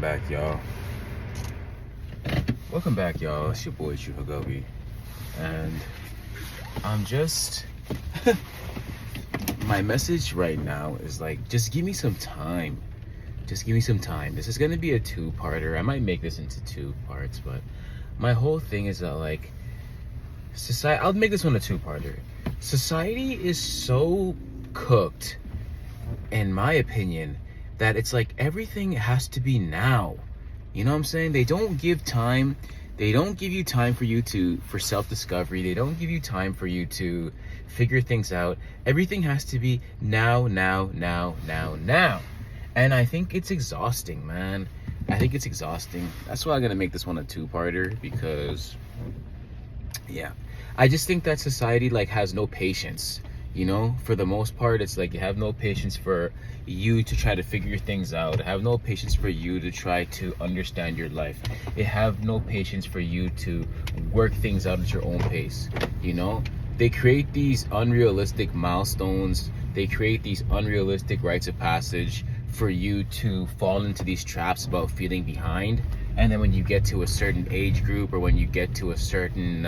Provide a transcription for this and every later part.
Welcome back, y'all. Welcome back, y'all. It's your boy Chuhagobi, and I'm just my message right now is like, just give me some time. Just give me some time. This is gonna be a two-parter. I might make this into two parts, but my whole thing is that like society. I'll make this one a two-parter. Society is so cooked, in my opinion, that it's like everything has to be now. You know what I'm saying? They don't give time. They don't give you time for self-discovery. They don't give you time for you to figure things out. Everything has to be now. And I think it's exhausting, man. I think it's exhausting. That's why I'm gonna make this one a two-parter, because yeah, I just think that society like has no patience. You know, for the most part, it's like you have no patience for you to try to figure things out. Have no patience for you to try to understand your life. They have no patience for you to work things out at your own pace. You know, they create these unrealistic milestones. They create these unrealistic rites of passage for you to fall into these traps about feeling behind. And then when you get to a certain age group, or when you get to a certain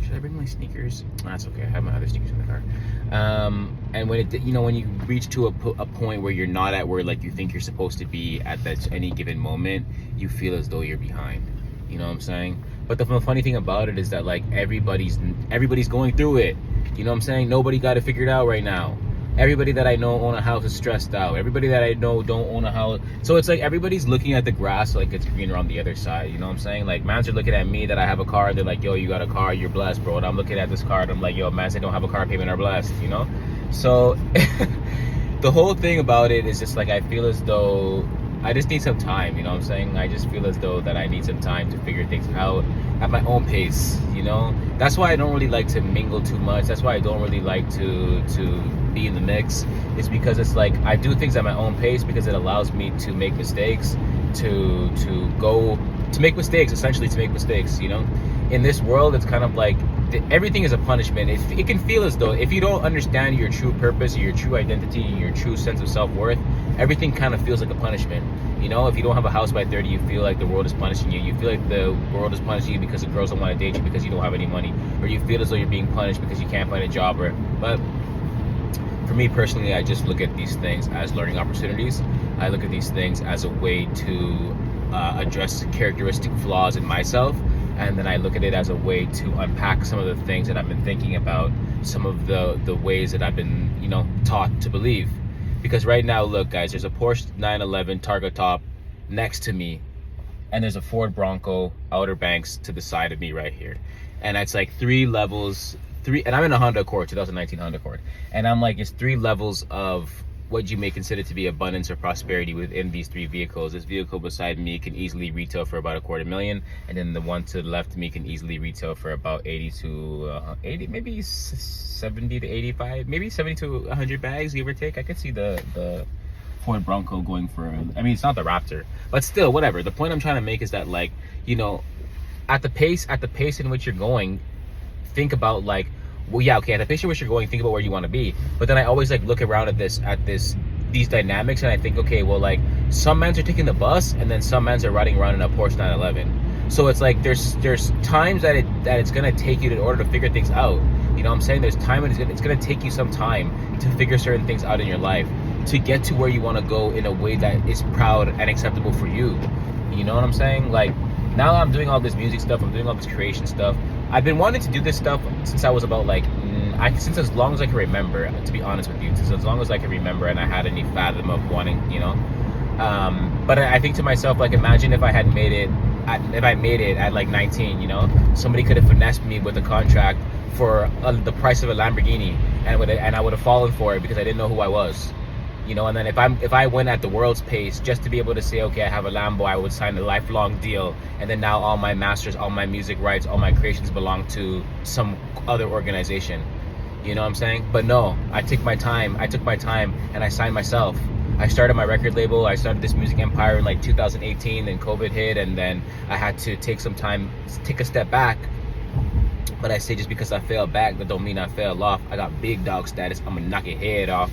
should I bring my sneakers? That's okay. I have my other sneakers in the car. And when when you reach to a point where you're not at where like you think you're supposed to be at that any given moment, you feel as though you're behind. You know what I'm saying? But the funny thing about it is that like everybody's going through it. You know what I'm saying? Nobody got it figured out right now. Everybody that I know own a house is stressed out. Everybody that I know don't own a house. So it's like everybody's looking at the grass like it's greener on the other side. You know what I'm saying? Like, mans are looking at me that I have a car. They're like, yo, you got a car. You're blessed, bro. And I'm looking at this car and I'm like, yo, mans, I don't have a car payment are blessed, you know? So the whole thing about it is just like, I feel as though I just need some time, you know what I'm saying? I just feel as though that I need some time to figure things out at my own pace, you know? That's why I don't really like to mingle too much. That's why I don't really like to be in the mix. It's because it's like I do things at my own pace because it allows me to make mistakes, to make mistakes, you know? In this world, it's kind of like everything is a punishment. It can feel as though if you don't understand your true purpose, or your true identity, and your true sense of self-worth, everything kind of feels like a punishment. You know, if you don't have a house by 30, you feel like the world is punishing you. You feel like the world is punishing you because the girls don't want to date you because you don't have any money, or you feel as though you're being punished because you can't find a job. But for me personally, I just look at these things as learning opportunities. I look at these things as a way to address characteristic flaws in myself, and then I look at it as a way to unpack some of the things that I've been thinking about, some of the ways that I've been, you know, taught to believe. Because right now, look guys, there's a Porsche 911 Targa top next to me, and there's a Ford Bronco Outer Banks to the side of me right here. And it's like three levels, and I'm in a Honda Accord, 2019 Honda Accord. And I'm like, it's three levels of what you may consider to be abundance or prosperity within these three vehicles. This vehicle beside me can easily retail for about $250,000, and then the one to the left of me can easily retail for about 80 to 80, maybe 70 to 85, maybe 70 to 100 bags, give or take. I could see the Ford Bronco going for, I mean, it's not the Raptor, but still, whatever. The point I'm trying to make is that, like, you know, at the pace in which you're going, think about like, well, yeah, okay, at the pace in which you're going, think about where you want to be. But then I always like look around at these dynamics, and I think, okay, well, like, some mans are taking the bus, and then some mans are riding around in a Porsche 911. So it's like there's times that it's gonna take you in order to figure things out. You know what I'm saying? There's time, and it's gonna take you some time to figure certain things out in your life to get to where you want to go in a way that is proud and acceptable for you. You know what I'm saying? Like, now I'm doing all this music stuff, I'm doing all this creation stuff. I've been wanting to do this stuff since I was about like, since as long as I can remember, to be honest with you, since as long as I can remember, and I had any fathom of wanting, you know. But I think to myself, like, imagine if I had made it, if I made it at like 19, you know, somebody could have finessed me with a contract for the price of a Lamborghini, and I would have fallen for it because I didn't know who I was. You know, and then if I went at the world's pace just to be able to say, okay, I have a Lambo, I would sign a lifelong deal, and then now all my masters, all my music rights, all my creations belong to some other organization. You know what I'm saying? But no, I took my time, and I signed myself. I started my record label, I started this music empire in like 2018, then COVID hit, and then I had to take some time, take a step back. But I say just because I fell back, that don't mean I fell off. I got big dog status, I'm gonna knock your head off.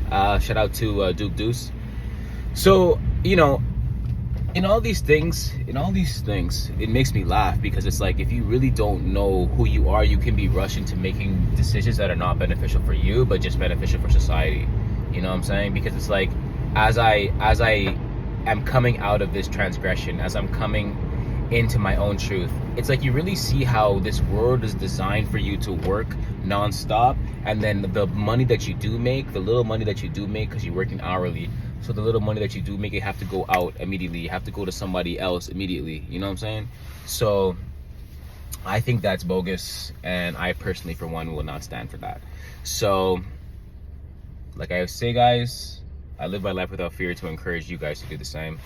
Shout out to Duke Deuce. So, in all these things, it makes me laugh because it's like if you really don't know who you are, you can be rushed into making decisions that are not beneficial for you, but just beneficial for society. You know what I'm saying? Because it's like as I am coming out of this transgression, as I'm coming into my own truth, it's like you really see how this world is designed for you to work nonstop, and then the money that you do make, the little money that you do make, because you're working hourly, so the little money that you do make, you have to go out immediately, you have to go to somebody else immediately. You know what I'm saying? So I think that's bogus, and I personally, for one, will not stand for that. So, like I say, guys, I live my life without fear to encourage you guys to do the same.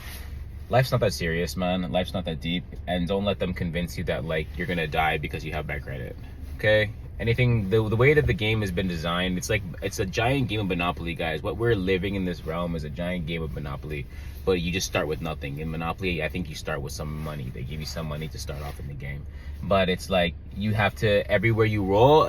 Life's not that serious, man. Life's not that deep, and don't let them convince you that like you're gonna die because you have bad credit. Okay? Anything, the way that the game has been designed, it's like it's a giant game of Monopoly, guys. What we're living in this realm is a giant game of Monopoly, but you just start with nothing. In Monopoly, I think you start with some money. They give you some money to start off in the game, but it's like you have to, everywhere you roll,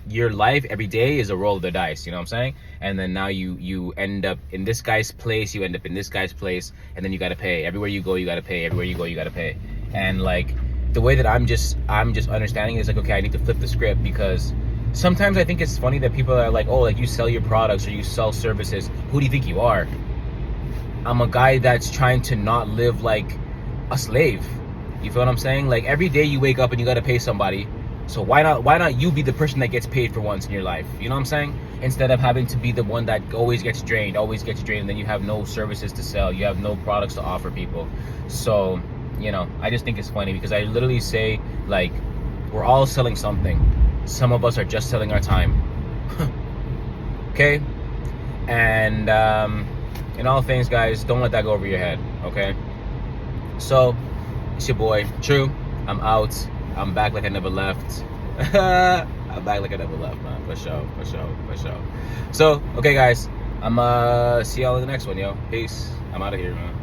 your life every day is a roll of the dice. You know what I'm saying? And then now you end up in this guy's place, you end up in this guy's place, and then you got to pay. Everywhere you go, you got to pay. Everywhere you go, you got to pay. And like, the way that I'm just understanding is like, okay, I need to flip the script, because sometimes I think it's funny that people are like, oh, like you sell your products or you sell services. Who do you think you are? I'm a guy that's trying to not live like a slave. You feel what I'm saying? Like every day you wake up and you got to pay somebody. So why not you be the person that gets paid for once in your life? You know what I'm saying? Instead of having to be the one that always gets drained, and then you have no services to sell, you have no products to offer people. So, I just think it's funny because I literally say, like, we're all selling something. Some of us are just selling our time. Okay? And in all things, guys, don't let that go over your head. Okay? So, it's your boy, True. I'm out. I'm back like I never left. I'm back like I never left, man. For sure. So, okay, guys. I'm see y'all in the next one, yo. Peace. I'm out of here, man.